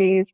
days